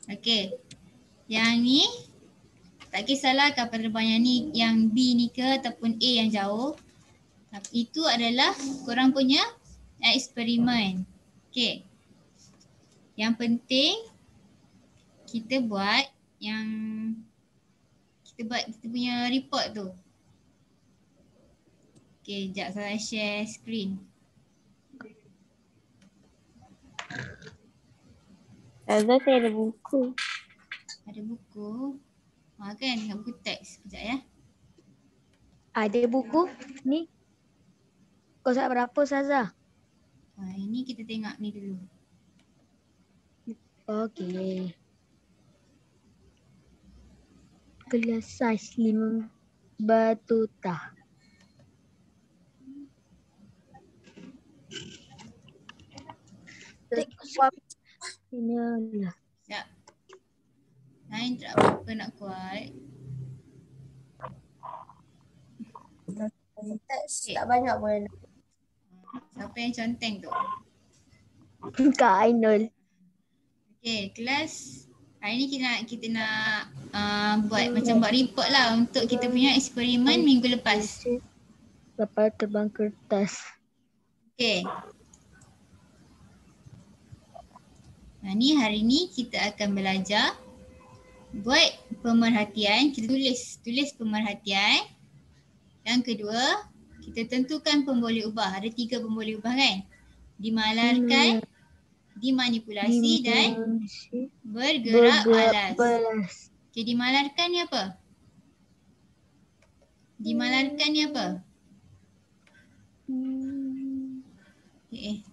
Okey. Yang ni tak kisahlah kapal terbang yang ni, yang B ni ke ataupun A yang jauh. Tapi itu adalah korang punya eksperimen. Okey. Yang penting kita buat yang kita buat kita punya report tu. Okey, sekejap saya share screen. Azhar, saya ada buku. Ada buku. Kan dengan buku teks. Sekejap ya. Ada buku ni. Kau saat berapa, Saza? Ini kita tengok ni dulu. Okey. Kelas saiz 5 batuta. Inilah. Sekejap. Lain tak apa nak kuat. Teks tak banyak pun. Siapa yang conteng tu? Kak Ainul. Okey, kelas hari ni kita nak buat macam buat report lah untuk kita punya eksperimen minggu lepas. Kapal terbang kertas. Okey. Nah ni hari ni kita akan belajar buat pemerhatian. Kita tulis pemerhatian. Yang kedua, kita tentukan pemboleh ubah. Ada 3 pemboleh ubah kan? Dimalarkan, dimanipulasi dan bergerak balas. Okay, dimalarkan ni apa? Dimalarkan ni apa? Okay.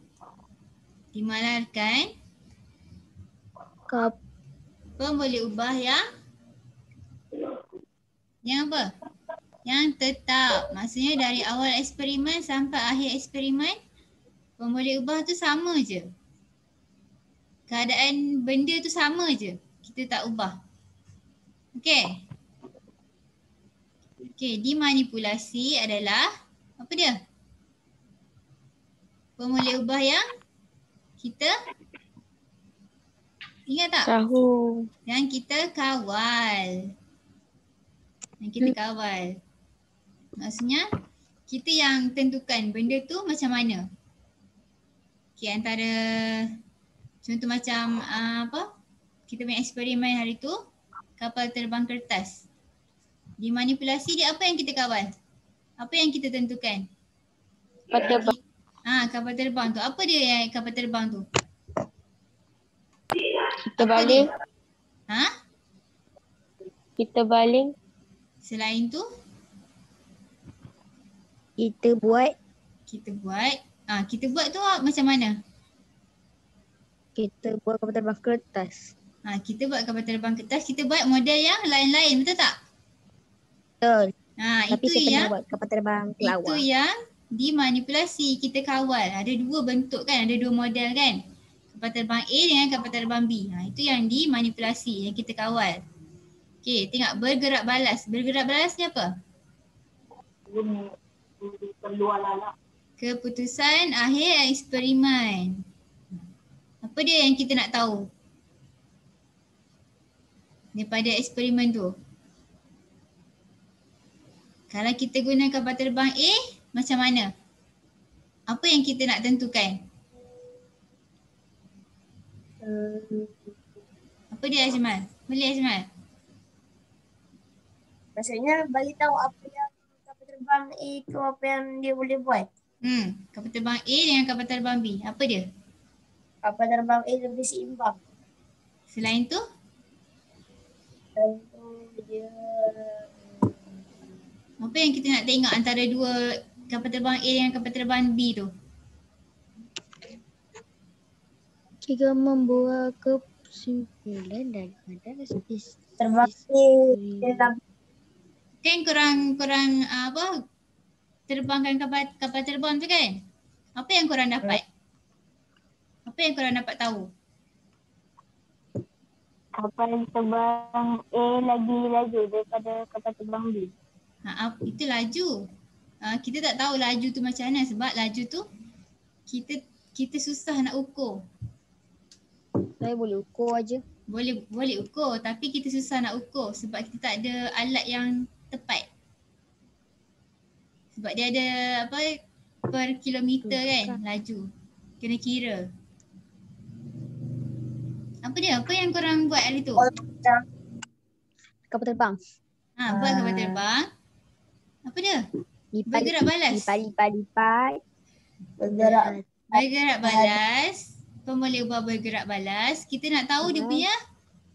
Dimalarkan pemboleh ubah yang apa? Yang tetap. Maksudnya dari awal eksperimen sampai akhir eksperimen, pemboleh ubah tu sama je. Keadaan benda tu sama je. Kita tak ubah. Okey. Okey, dimanipulasi adalah apa dia? Pemboleh ubah yang kita ingat tak? Tahu. Yang kita kawal. Yang kita kawal. Maksudnya kita yang tentukan benda tu macam mana. Okey, antara contoh macam apa? Kita punya eksperimen hari tu kapal terbang kertas. Dimanipulasi dia apa yang kita kawal? Apa yang kita tentukan? Kapal terbang. Kapal terbang tu. Apa dia yang kapal terbang tu? Kita baling. Kita baling. Selain tu? Kita buat. Kita buat tu macam mana? Kita buat kapal terbang kertas. Kita buat kapal terbang kertas, kita buat model yang lain-lain, betul tak? Betul. Tapi Itu saya yang pernah buat kapal terbang kelawar. Itu yang dimanipulasi, kita kawal. Ada 2 bentuk kan, ada 2 model kan. Kapal terbang A dengan kapal terbang B. Itu yang dimanipulasi, yang kita kawal. Okey, tengok bergerak balas. Bergerak balas ni apa? Keputusan akhir eksperimen. Apa dia yang kita nak tahu daripada eksperimen tu? Kalau kita guna kapal terbang A, macam mana? Apa yang kita nak tentukan? Apa dia Ajmal? Boleh Ajmal? Maksudnya bagi tahu apa yang kapal terbang A tu apa yang dia boleh buat. Kapal terbang A dengan kapal terbang B. Apa dia? Kapal terbang A lebih seimbang. Selain tu? Selain tu dia apa yang kita nak tengok antara 2 kapal terbang A dengan kapal terbang B tu? Jika membuat kesimpulan daripada terbang A. Kan korang apa terbangkan kapal terbang tu kan? Apa yang korang dapat? Apa yang korang dapat tahu? Kapal terbang A lagi laju daripada kapal terbang B. Itu laju. Kita tak tahu laju tu macam mana sebab laju tu kita susah nak ukur. Saya boleh ukur aje. Boleh ukur tapi kita susah nak ukur sebab kita tak ada alat yang tepat. Sebab dia ada apa per kilometer kan laju. Kena kira. Apa dia? Apa yang korang buat hari tu? Kapal terbang. Buat kapal terbang. Apa dia? Bergerak balas. Lipat. Bergerak balas. Pemboleh ubah bergerak balas. Kita nak tahu dia punya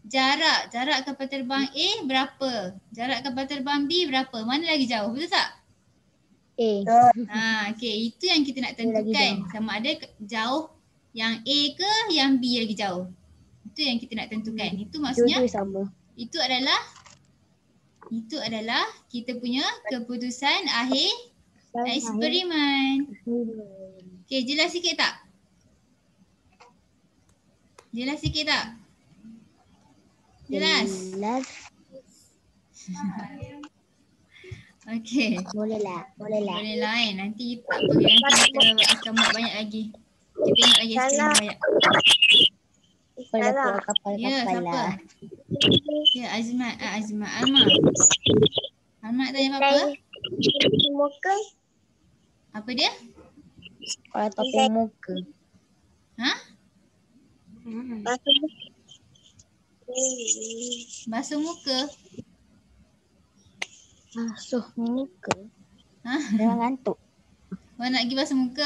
jarak. Jarak kapal terbang A berapa? Jarak kapal terbang B berapa? Mana lagi jauh? Betul tak? A. Okey, itu yang kita nak tentukan. Sama ada jauh yang A ke yang B lagi jauh. Itu yang kita nak tentukan. Itu maksudnya Dua-dua sama. Itu adalah kita punya keputusan akhir eksperimen. Okey, jelas sikit tak? Jelas? Okey. Boleh lah. Boleh lain. Nanti tak apa, nanti kita akan buat banyak lagi. Kita tengok lagi eksperimen banyak. Boleh keluar kapal Ya, siapa? lah. Ya, Azmat. Almat tanya apa? Muka. Apa dia? Kalau topeng muka. Ha? Basuh muka? Basuh muka. Ha? Jangan ngantuk. Nak pergi basuh muka?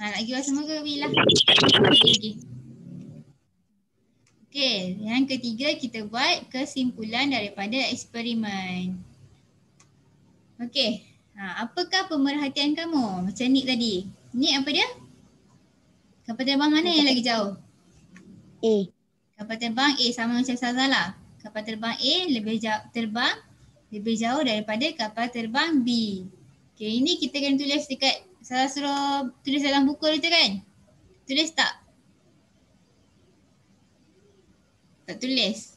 Nak pergi basuh muka, Bila? Okey, yang ketiga kita buat kesimpulan daripada eksperimen. Okey, apakah pemerhatian kamu? Macam Nick tadi. Nick apa dia? Kapal terbang mana yang lagi jauh? A. Kapal terbang A sama macam Sazala. Kapal terbang A lebih jauh daripada kapal terbang B. Okey, ini kita kena tulis dekat, Salah suruh tulis dalam buku tu kan? Tulis tak? Tak tulis.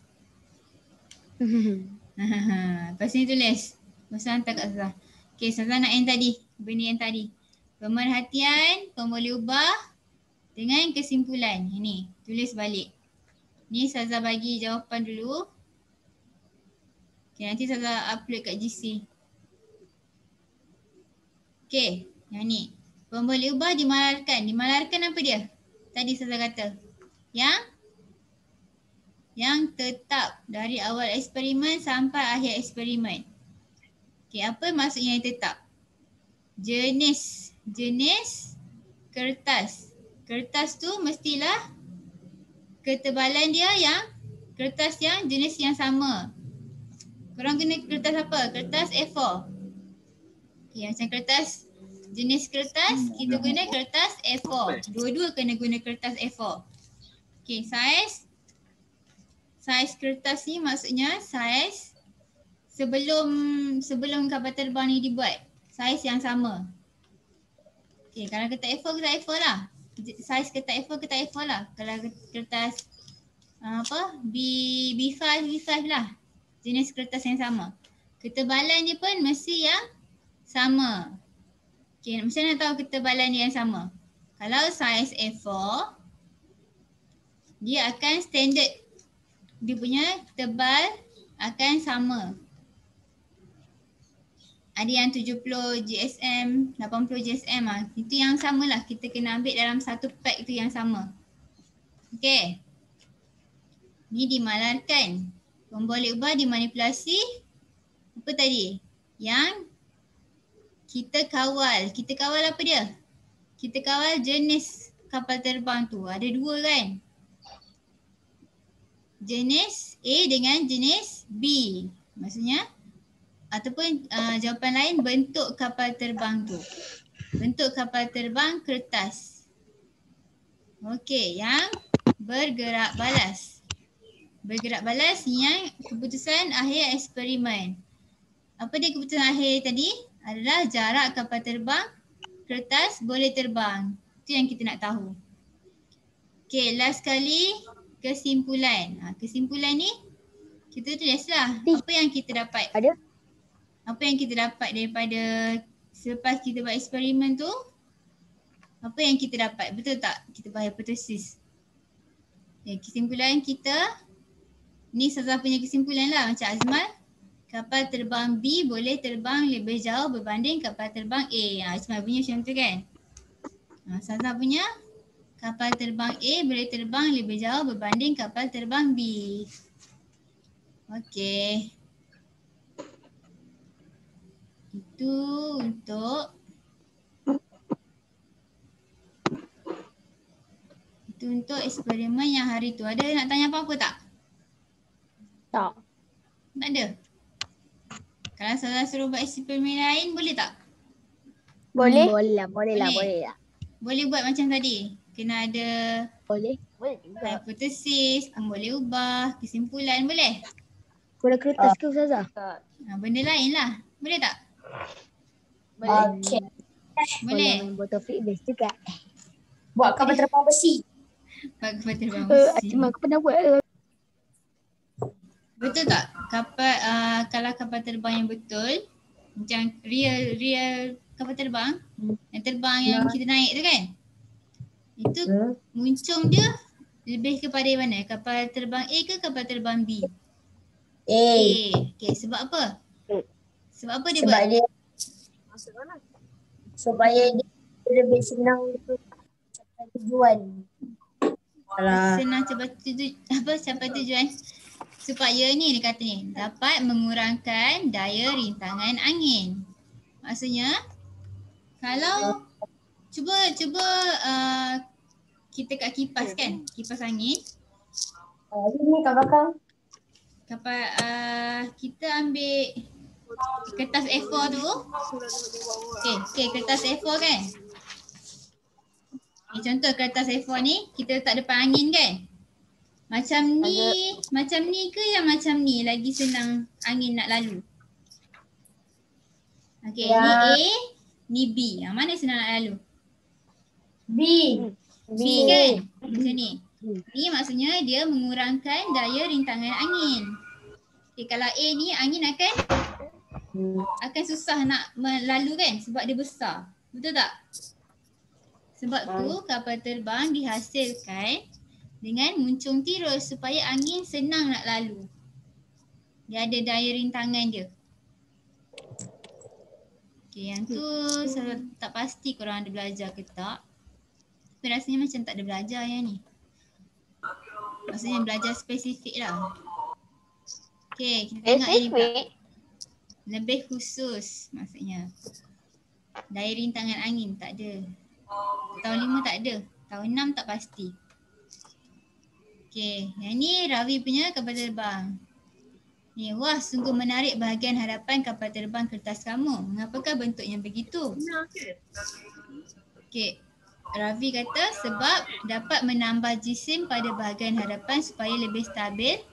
Lepas ni tulis. Lepas tu hantar kat Sazah. Okay, Sazah nak yang tadi. Benda yang tadi. Pemerhatian, pemboleh ubah dengan kesimpulan. Ini, tulis balik. Ni Sazah bagi jawapan dulu. Okay, nanti Sazah upload kat GC. Okay, yang ni. Pemboleh ubah dimalarkan. Dimalarkan apa dia? Tadi Sazah kata. Yang tetap dari awal eksperimen sampai akhir eksperimen. Okey, apa maksudnya yang tetap? Jenis kertas. Kertas tu mestilah ketebalan dia yang kertas yang jenis yang sama. Korang guna kertas apa? Kertas A4. Okey, macam jenis kertas kita guna kertas A4. Dua-dua kena guna kertas A4. Okey, saiz kertas ni maksudnya saiz sebelum kapal terbang ni dibuat. Saiz yang sama. Okey, kalau kertas A4 lah. Saiz kertas A4 lah. Kalau kertas B5 lah. Jenis kertas yang sama. Ketebalan dia pun mesti yang sama. Okey, macam mana tahu ketebalan dia yang sama? Kalau saiz A4 dia akan standard. Dia punya tebal akan sama. Ada yang 70 GSM, 80 GSM lah. Itu yang samalah. Kita kena ambil dalam satu pack tu yang sama. Okey. Ni dimalarkan. Pemboleh ubah dimanipulasi. Apa tadi? Yang kita kawal. Kita kawal apa dia? Kita kawal jenis kapal terbang tu. Ada dua kan? Jenis A dengan jenis B. Maksudnya ataupun jawapan lain bentuk kapal terbang tu. Bentuk kapal terbang kertas. Okey, yang bergerak balas. Bergerak balas yang keputusan akhir eksperimen. Apa dia keputusan akhir tadi? Adalah jarak kapal terbang kertas boleh terbang. Itu yang kita nak tahu. Okey, last kali kesimpulan. Kesimpulan ni kita tulislah apa yang kita dapat. Apa yang kita dapat daripada selepas kita buat eksperimen tu. Apa yang kita dapat. Betul tak? Kita buat hipotesis. Kesimpulan kita, ni Ustazah punya kesimpulan lah macam Azmal. Kapal terbang B boleh terbang lebih jauh berbanding kapal terbang A. Azmal punya macam tu kan? Ustazah punya, kapal terbang A boleh terbang lebih jauh berbanding kapal terbang B. Okey. Itu untuk eksperimen yang hari tu. Ada nak tanya apa-apa tak? Tak. Tak ada? Kalau saya suruh buat eksperimen lain boleh tak? Boleh Boleh. lah. Boleh buat macam tadi. Kena ada Boleh juga. hipotesis, pun boleh ubah, kesimpulan boleh? Guna kertas ke Ustazah? Benda lain lah. Boleh tak? Okey. Boleh. Main botol flip base juga. Buat kapal terbang besi. Buat kapal terbang besi. Cuma aku pernah buat. Betul tak? Kalau kapal terbang yang betul, macam real kapal terbang, yang terbang yang kita naik tu kan? Itu muncung dia lebih kepada mana? Kapal terbang A ke kapal terbang B? A. Okay, sebab apa? Sebab apa dia Sebab buat? dia supaya dia lebih senang untuk capai tujuan. Senang capai tujuan. Supaya ni dia kata ni, dapat mengurangkan daya rintangan angin. Maksudnya, kalau cuba kita kat kipas kan, kipas angin. Ini kat belakang. Kapal kita ambil kertas A4 tu. Okay, kertas A4 kan. Ni contoh kertas A4 ni kita letak depan angin kan. Macam ni ke yang macam ni lagi senang angin nak lalu? Okay, ni A, ni B. Yang mana senang nak lalu? B kan? Macam ni. Ni maksudnya dia mengurangkan daya rintangan angin. Okay, kalau A ni angin akan susah nak lalu kan sebab dia besar. Betul tak? Sebab tu kapal terbang dihasilkan dengan muncung tirus supaya angin senang nak lalu. Dia ada daya rintangan dia. Okay, yang tu saya tak pasti korang ada belajar ke tak. Tapi rasanya macam tak ada belajar yang ni. Maksudnya belajar spesifik lah. Okay, kita tengok yang ni pula. Lebih khusus maksudnya. Daya rintangan angin tak ada. Tahun 5 tak ada. Tahun 6 tak pasti. Okay, yang ni Ravi punya kapal terbang. Ni, wah sungguh menarik bahagian hadapan kapal terbang kertas kamu. Mengapakah bentuknya begitu? Okay, Ravi kata sebab dapat menambah jisim pada bahagian hadapan supaya lebih stabil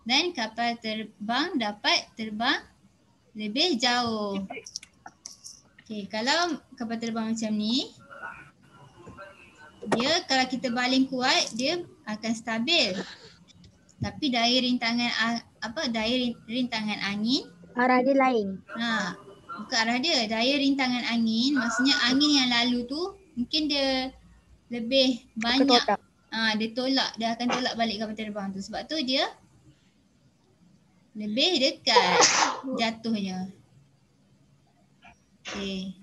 dan kapal terbang dapat terbang lebih jauh. Okay, kalau kapal terbang macam ni, dia kalau kita baling kuat, dia akan stabil. Tapi daya rintangan angin, Arah dia lain. bukan arah dia. Daya rintangan angin, maksudnya angin yang lalu tu mungkin dia lebih banyak. Dia akan tolak balik kapal terbang tu. Sebab tu dia lebih dekat jatuhnya. Okay.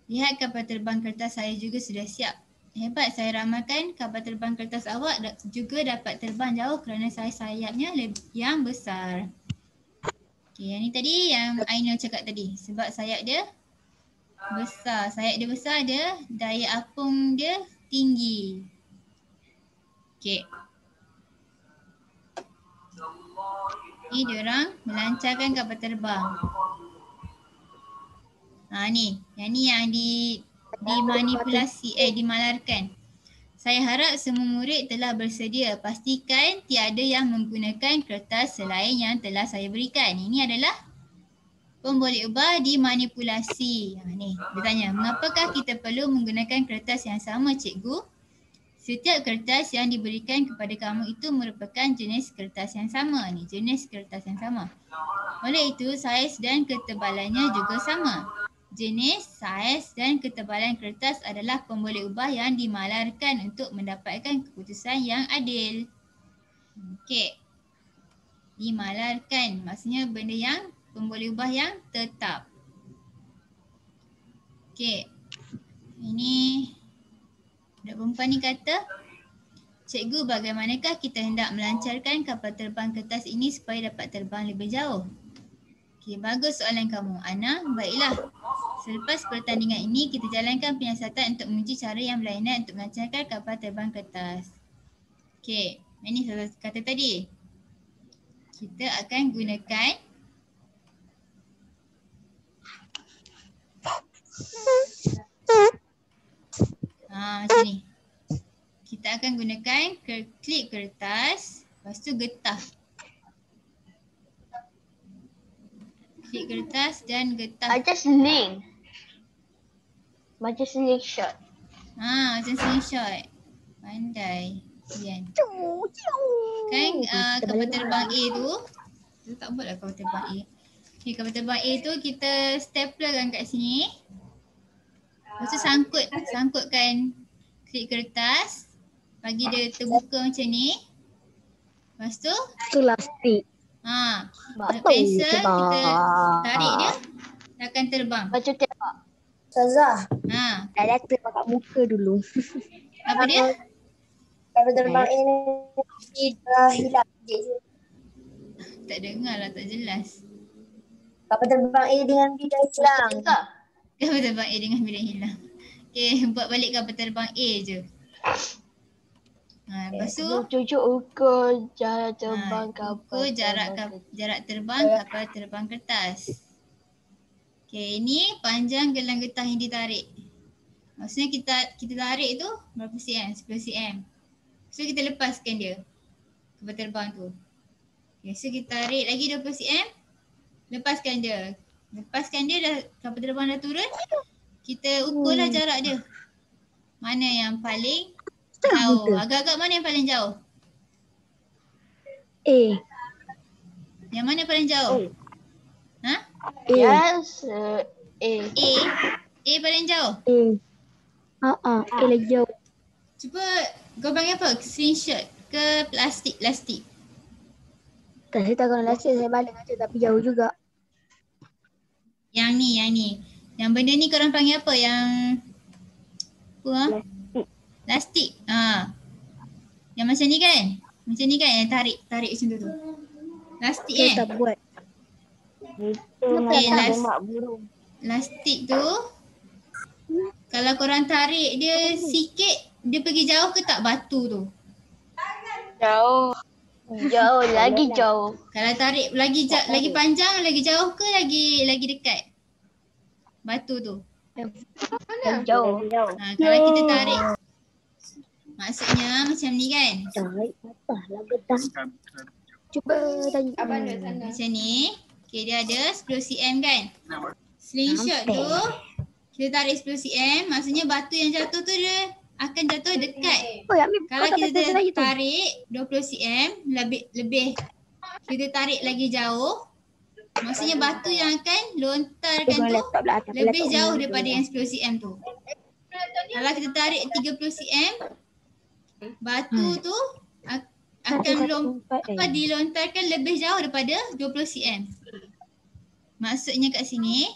Lihat kapal terbang kertas saya juga sudah siap. Hebat, saya ramalkan kapal terbang kertas awak juga dapat terbang jauh kerana sayapnya yang besar. Okay, yang ni tadi yang Aina cakap tadi. Sebab sayap dia besar. Sayap dia besar, daya apung dia tinggi. Okay. Ni diorang melancarkan kapal terbang. Yang ni yang dimanipulasi, dimalarkan. Saya harap semua murid telah bersedia. Pastikan tiada yang menggunakan kertas selain yang telah saya berikan. Ini adalah pemboleh ubah dimanipulasi. Ni, dia tanya, mengapakah kita perlu menggunakan kertas yang sama, cikgu? Setiap kertas yang diberikan kepada kamu itu merupakan jenis kertas yang sama. Ni, jenis kertas yang sama. Oleh itu, saiz dan ketebalannya juga sama. Jenis, saiz dan ketebalan kertas adalah pemboleh ubah yang dimalarkan untuk mendapatkan keputusan yang adil. Okey. Dimalarkan. Maksudnya benda yang pemboleh ubah yang tetap. Okey. Ini budak perempuan ni kata, cikgu, bagaimanakah kita hendak melancarkan kapal terbang kertas ini supaya dapat terbang lebih jauh? Okey, bagus soalan kamu. Ana, baiklah. Selepas pertandingan ini, kita jalankan penyiasatan untuk menguji cara yang berlainan untuk melancarkan kapal terbang kertas. Okey, ini saya kata tadi. Kita akan gunakan macam ni. Kita akan gunakan klip kertas, lepas tu getah. Klip kertas dan getah. Macam sling. Macam slingshot. Macam slingshot. Pandai. Dian. Kan kapal terbang A tu, kita tak buatlah kapal terbang A. Okay, kapal terbang A tu kita staplerkan kat sini. Lepas tu sangkutkan klip kertas. Bagi dia terbuka macam ni. Lepas tu Tu plastik. pensel kita tarik dia, dia akan terbang. Macam tembak. Ustazah, Dah tembak kat muka dulu. Apa dia? kapal terbang ini dah hilang. Tak dengar lah, tak jelas. Kapal terbang A dengan B dah hilang. Kapal terbang A dengan bila hilang. Okay, buat balik kapal terbang A je. Lepas tu Cucuk ukur jarak terbang ukur jarak terbang kapal terbang kertas. Okay, ini panjang gelang getah yang ditarik. Maksudnya kita tarik tu berapa cm? 10 cm. So kita lepaskan dia kapal terbang tu. Okay, so kita tarik lagi 20 cm. Lepaskan dia. Lepaskan dia, dah kapal terbang dah turun. Kita ukurlah jarak dia. Mana yang paling jauh? Agak-agak mana yang paling jauh? A. Yang mana paling jauh? Yes. A paling jauh. A. A lagi jauh. Cuba kau panggil apa? Screenshot ke plastik? Tak, saya tak guna lasik, saya balik aja tapi jauh juga. Yang ni. Yang benda ni korang panggil apa? Yang apa? Plastik. Yang macam ni kan? Macam ni kan yang tarik macam tu. Plastik Saya tak buat. Plastik tu kalau korang tarik dia sikit, dia pergi jauh ke tak batu tu? Jauh. Lagi jauh. Kalau tarik lagi panjang, lagi jauh ke lagi dekat batu tu? Jauh. Kalau kita tarik, maksudnya macam ni kan? Tarik patah lah getah. Cuba tanya. Macam ni. Okay, dia ada 10 cm kan? Slingshot tu kita tarik 10 cm, maksudnya batu yang jatuh tu dia akan jatuh dekat. Kalau kita tarik 20 cm lebih kita tarik lagi jauh, maksudnya batu yang akan lontarkan tu lebih jauh daripada yang 10 cm tu. Kalau kita tarik 30 cm, batu tu akan dilontarkan lebih jauh daripada 20 cm. Maksudnya kat sini,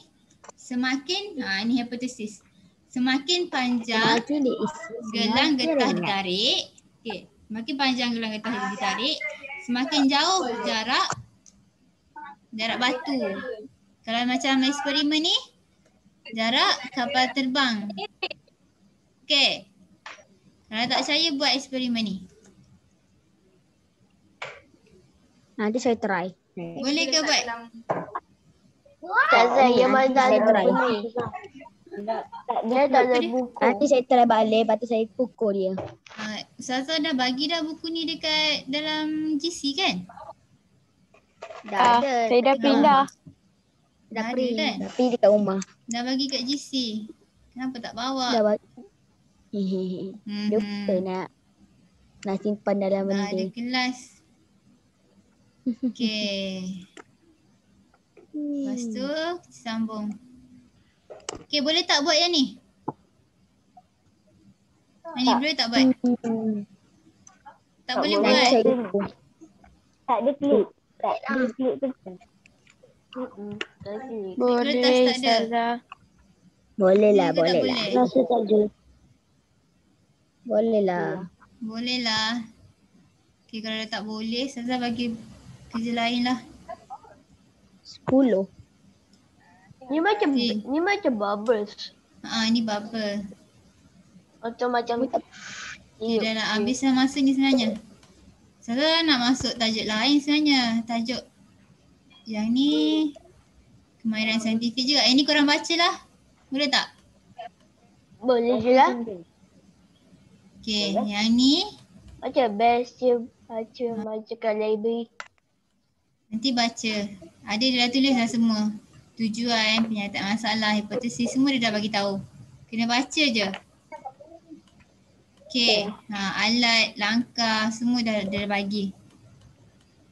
semakin, ini hipotesis. Semakin panjang gelang getah ditarik, semakin panjang gelang getah ditarik, semakin jauh jarak batu. Kalau macam eksperimen ni, jarak kapal terbang. Okay. Kalau tak percaya, buat eksperimen ni. Nanti saya try. Boleh ke buat? Ustazah, yang mana ada ni? Dia tak ada buku. Nanti saya try balik, lepas tu saya pukul dia. Ustazah dah bagi dah buku ni dekat dalam GC kan? Dah ada. Saya dah pindah. Dah Dah ada print. kan? Tapi dekat rumah. Dah bagi kat GC. Kenapa tak bawa? Dah bagi. Lupa nak simpan dalam Dah ada benda. kelas. Okay. Lepas tu kita sambung. Okay, boleh tak buat yang ni? Yang ni boleh tak buat? Tak boleh buat. Tak ada klik. Tak ada klik tu. Lepas Boleh tak ada. Ustazah. Boleh lah, Boleh ke tak boleh lah. boleh? Rasa tak ada. Boleh lah. Boleh lah. Okay, kalau dah tak boleh, Ustazah bagi kerja lain lah. 10. Ni macam bubbles. Ni bubble. Macam Okay, dah nak habis dah masa ni sebenarnya. Ustazah nak masuk tajuk lain sebenarnya. Tajuk yang ni kemahiran saintifik juga. Yang ni korang baca lah. Boleh tak? boleh je lah. Okay, yang ni Macam best je baca kat library. nanti baca. Ada dia dah tulis dah semua. Tujuan, penyataan masalah, hipotesis semua dia dah bagi tahu. Kena baca je. Okay, alat, langkah semua dia dah bagi.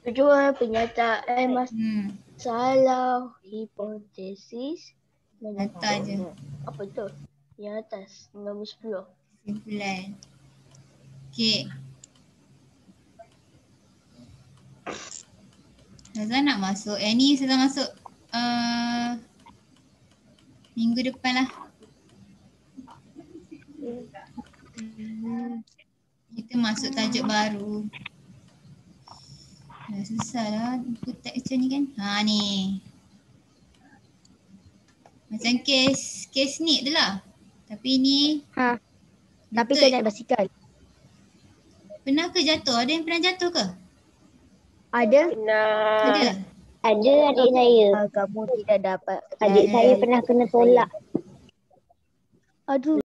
Tujuan, penyataan Hmm, masalah, hipotesis. hantar je. Apa tu? Yang atas, nombor 10. Simpulan. Okay. Ustazah nak masuk. Ni Ustazah masuk minggu depan lah. Kita masuk tajuk baru. Dah susah lah input teks macam ni kan. Ni. Macam kes ni tu lah. Tapi ni Tapi betul. kau naik basikal. Pernah ke jatuh? Ada yang pernah jatuh ke? Ada? Ada? Ada adik saya. Kamu tidak dapat. Adik saya pernah kena tolak. Aduh.